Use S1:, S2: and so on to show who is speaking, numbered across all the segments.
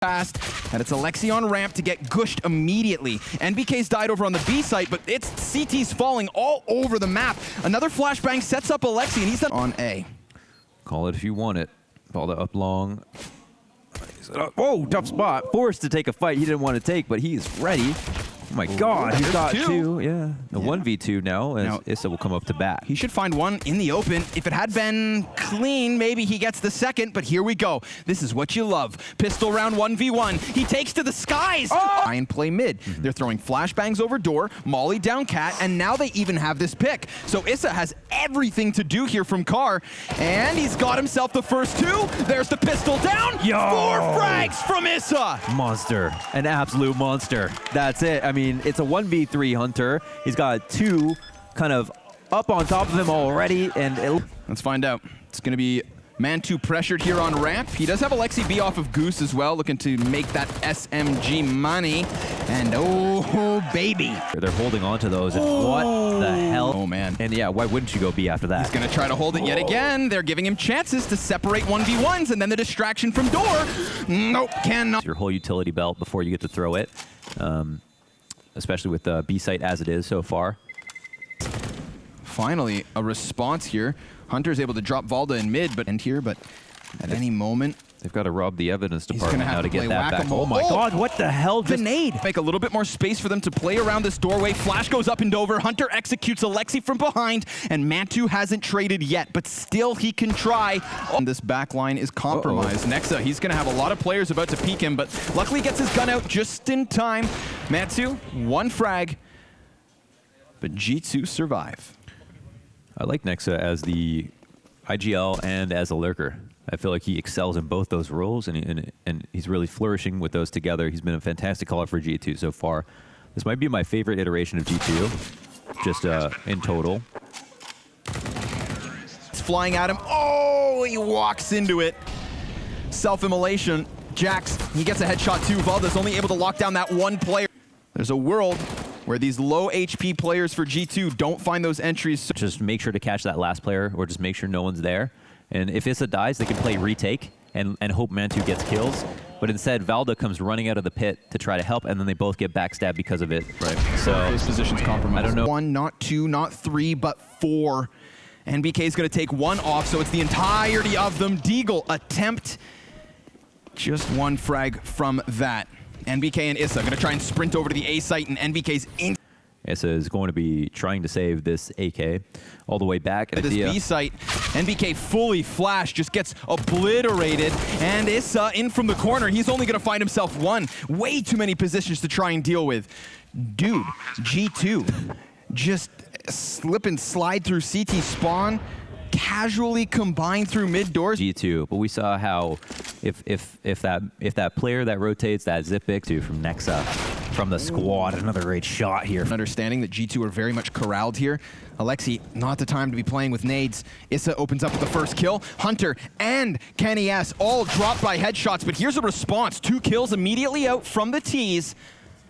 S1: fast, and it's Alexi on ramp to get gushed immediately. NBK's died over on the B site, but it's CT's falling all over the map. Another flashbang sets up Alexi, and he's done on A.
S2: Call it if you want it. Ball that up long. Whoa, tough spot. Forced to take a fight he didn't want to take, but he is ready. Oh my God, he's got two. Yeah, the 1v2 now, and Issa will come up to bat.
S1: He should find one in the open. If it had been clean, maybe he gets the second, but here we go. This is what you love. Pistol round 1v1. He takes to the skies. Oh! Try and play mid. They're throwing flashbangs over door, Molly down cat, and now they even have this pick. So Issa has everything to do here from Carr, and he's got himself the first two. There's the pistol down. Yo! 4 frags from Issa.
S2: Monster, an absolute monster. That's it. I mean, it's a 1v3 Hunter. He's got two kind of up on top of him already, and
S1: let's find out. It's going to be man 2 pressured here on ramp. He does have Alexi B off of Goose as well, looking to make that SMG money. And oh, baby.
S2: They're holding on to those, and what the hell?
S1: Oh, man.
S2: And yeah, why wouldn't you go B after that?
S1: He's going to try to hold it yet again. They're giving him chances to separate 1v1s, and then the distraction from door. Nope, cannot.
S2: Your whole utility belt before you get to throw it. Especially with the B site as it is so far.
S1: Finally, a response here. Hunter's able to drop Valda in mid, but at any moment,
S2: they've got to rob the evidence department now to get that back.
S1: Oh my God,
S2: what the hell?
S1: Grenade! Make a little bit more space for them to play around this doorway. Flash goes up and over. Hunter executes Alexi from behind, and Mantu hasn't traded yet, but still he can try. And this back line is compromised. Nexa, he's going to have a lot of players about to peek him, but luckily gets his gun out just in time. Mantu, 1 frag, but G2 survive.
S2: I like Nexa as the IGL and as a lurker. I feel like he excels in both those roles, and he's really flourishing with those together. He's been a fantastic caller for G2 so far. This might be my favorite iteration of G2, just in total.
S1: It's flying at him. Oh, he walks into it. Self-immolation. Jax, he gets a headshot too. Valda's only able to lock down that one player. There's a world where these low HP players for G2 don't find those entries.
S2: Just make sure to catch that last player, or just make sure no one's there. And if Issa dies, they can play retake and hope Mantu gets kills. But instead, Valda comes running out of the pit to try to help, and then they both get backstabbed because of it.
S1: Right. So his position's compromised. I don't know. 1, not 2, not 3, but 4. NBK is going to take 1 off, so it's the entirety of them. Deagle attempt. Just 1 frag from that. NBK and Issa going to try and sprint over to the A site, and NBK's in.
S2: Issa is going to be trying to save this AK all the way back.
S1: At this B site, NBK fully flashed, just gets obliterated, and Issa in from the corner. He's only going to find himself 1. Way too many positions to try and deal with. Dude, G2 just slip and slide through CT spawn, casually combine through mid doors.
S2: G2, but we saw how if that player that rotates that zip pick to from Nexa, from the squad, another great shot here.
S1: Understanding that G2 are very much corralled here. Alexi, not the time to be playing with nades. Issa opens up with the first kill. Hunter and Kenny S all dropped by headshots, but here's a response. 2 kills immediately out from the tees,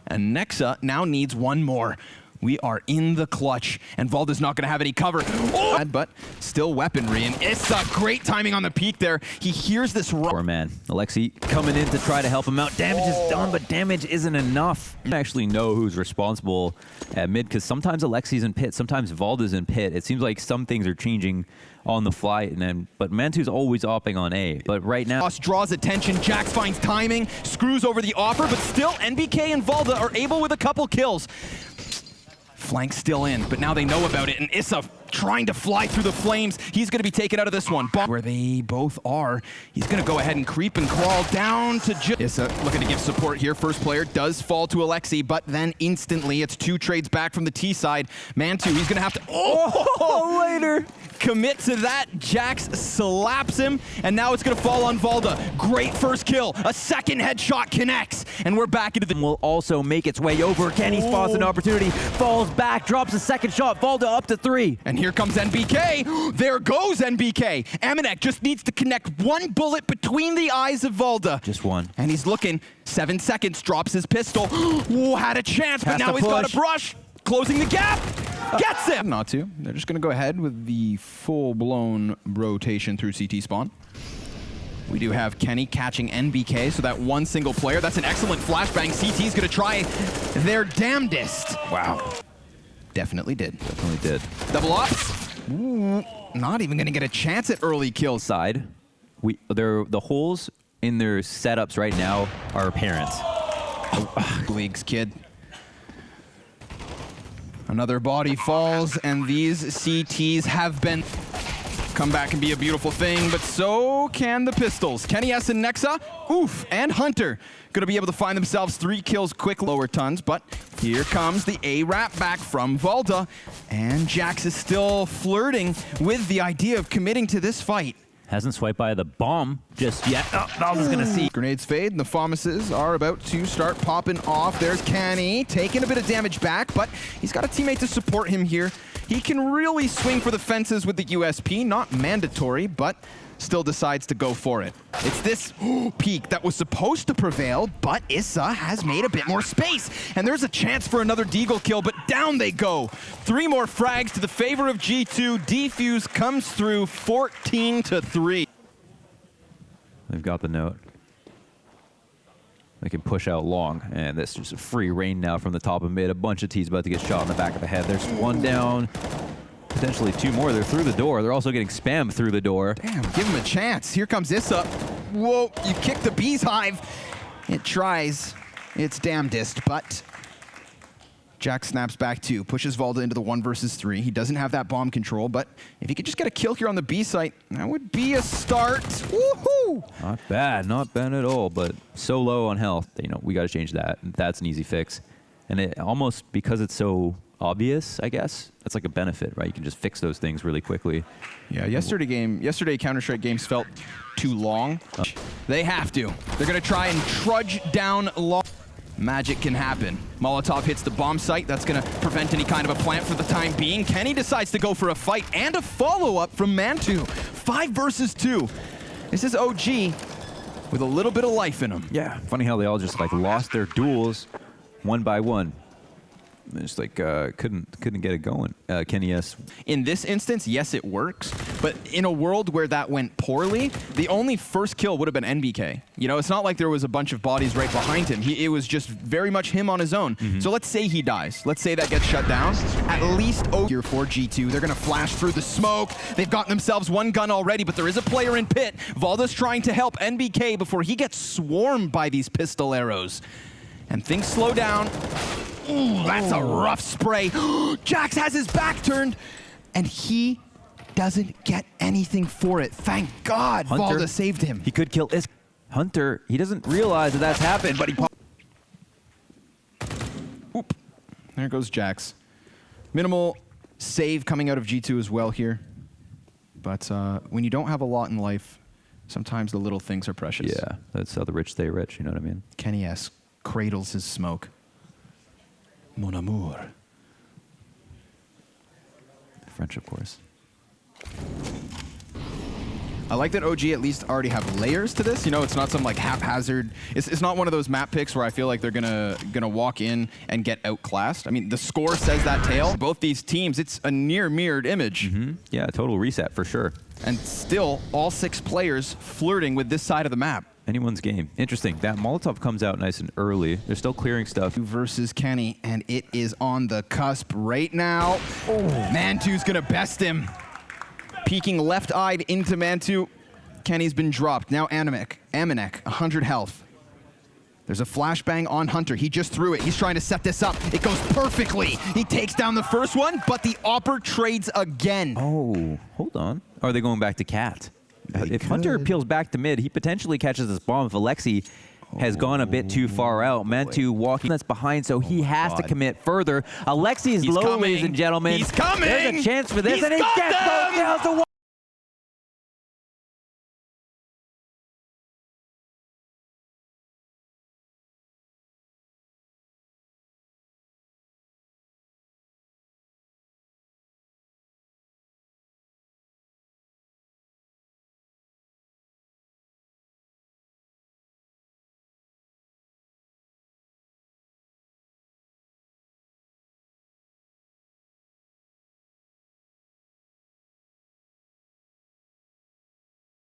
S1: and Nexa now needs 1 more. We are in the clutch, and Valda's not going to have any cover. Oh! But still weaponry, and Issa, great timing on the peak there. He hears this
S2: Poor man. Alexi coming in to try to help him out. Damage is done, but damage isn't enough. I actually know who's responsible at mid, because sometimes Alexi's in pit, sometimes Valda's in pit. It seems like some things are changing on the fly, but Mantu's always opping on A. But right now,
S1: draws attention. Jax finds timing, screws over the offer, but still NBK and Valda are able with a couple kills. Flank still in, but now they know about it, and Issa trying to fly through the flames. He's going to be taken out of this one. Where they both are, he's going to go ahead and creep and crawl down to Issa looking to give support here. First player does fall to Alexi, but then instantly it's 2 trades back from the T side. Mantu, he's going to have to later commit to that. Jax slaps him, and now it's going to fall on Valda. Great first kill. A second headshot connects, and we're back into the...
S2: Will also make its way over. Kenny spots an opportunity, falls back, drops a second shot. Valda up to 3.
S1: And here comes NBK. There goes NBK. Amanek just needs to connect 1 bullet between the eyes of Valda.
S2: Just 1.
S1: And he's looking. 7 seconds, drops his pistol. Ooh, had a chance, but now he's got a brush. Closing the gap. Gets him! Not to. They're just going to go ahead with the full-blown rotation through CT spawn. We do have Kenny catching NBK, so that one single player. That's an excellent flashbang. CT's gonna try their damnedest.
S2: Wow.
S1: Definitely did.
S2: Definitely did.
S1: Double ops. Ooh, not even gonna get a chance at early kills.
S2: Side, the holes in their setups right now are apparent.
S1: Leagues, kid. Another body falls, and these CTs have been... Come back and be a beautiful thing, but so can the pistols. Kenny S and Nexa, oof, and Hunter gonna be able to find themselves 3 kills quick, lower tons, but here comes the A-Rap back from Valda, and Jax is still flirting with the idea of committing to this fight.
S2: Hasn't swiped by the bomb just yet. Oh, Valda's gonna see.
S1: Grenades fade, and the Fomuses are about to start popping off. There's Kenny, taking a bit of damage back, but he's got a teammate to support him here. He can really swing for the fences with the USP, not mandatory, but still decides to go for it. It's this peak that was supposed to prevail, but Issa has made a bit more space, and there's a chance for another Deagle kill, but down they go. 3 more frags to the favor of G2. Defuse comes through 14-3.
S2: They've got the note. They can push out long, and that's just a free reign now from the top of mid. A bunch of T's about to get shot in the back of the head. There's one down, potentially 2 more. They're through the door. They're also getting spammed through the door.
S1: Damn, give him a chance. Here comes Issa. Whoa, you kicked the bee's hive. It tries its damnedest, but Jack snaps back 2, pushes Valda into the 1 versus 3. He doesn't have that bomb control, but if he could just get a kill here on the B site, that would be a start. Woohoo!
S2: Not bad at all, but so low on health. You know, we got to change that. That's an easy fix. And it almost, because it's so obvious, I guess, that's like a benefit, right? You can just fix those things really quickly.
S1: Yeah, yesterday Counter-Strike games felt too long. They have to. They're going to try and trudge down long. Magic can happen. Molotov hits the bomb site. That's going to prevent any kind of a plant for the time being. Kenny decides to go for a fight and a follow-up from Mantu. 5 versus 2. This is OG with a little bit of life in them.
S2: Yeah, funny how they all just like lost their duels one by one. It's like couldn't get it going. Kenny S.
S1: In this instance, yes, it works. But in a world where that went poorly, the only first kill would have been NBK. You know, it's not like there was a bunch of bodies right behind him. It was just very much him on his own. So let's say he dies. Let's say that gets shut down. At least here for G2. They're going to flash through the smoke. They've gotten themselves 1 gun already, but there is a player in pit. Valda's trying to help NBK before he gets swarmed by these pistol arrows. And things slow down. Ooh, that's a rough spray. Jax has his back turned, and he doesn't get anything for it. Thank God Valda saved him.
S2: He could kill Hunter. He doesn't realize that that's happened, but he
S1: Oop. There goes Jax. Minimal save coming out of G2 as well here. But when you don't have a lot in life, sometimes the little things are precious.
S2: Yeah, that's how the rich stay rich, you know what I mean?
S1: Kenny S. cradles his smoke. Mon amour.
S2: French, of course.
S1: I like that OG at least already have layers to this. You know, it's not some like haphazard. It's not one of those map picks where I feel like they're gonna walk in and get outclassed. I mean, the score says that tale. Both these teams, it's a near mirrored image.
S2: Yeah, total reset for sure.
S1: And still, all 6 players flirting with this side of the map.
S2: Anyone's game. Interesting. That Molotov comes out nice and early. They're still clearing stuff.
S1: Versus Kenny, and it is on the cusp right now. Mantu's gonna best him. Peeking left-eyed into Mantu. Kenny's been dropped. Now Amanek, 100 health. There's a flashbang on Hunter. He just threw it. He's trying to set this up. It goes perfectly. He takes down the first one, but the Opper trades again.
S2: Oh, hold on. Are they going back to Cat? If Hunter peels back to mid, he potentially catches this bomb. If Alexi has gone a bit too far out, Mantu walking that's behind, so he has to commit further. Alexi is low, ladies and gentlemen.
S1: He's coming.
S2: There's a chance for this,
S1: He's
S2: and he gets both kills.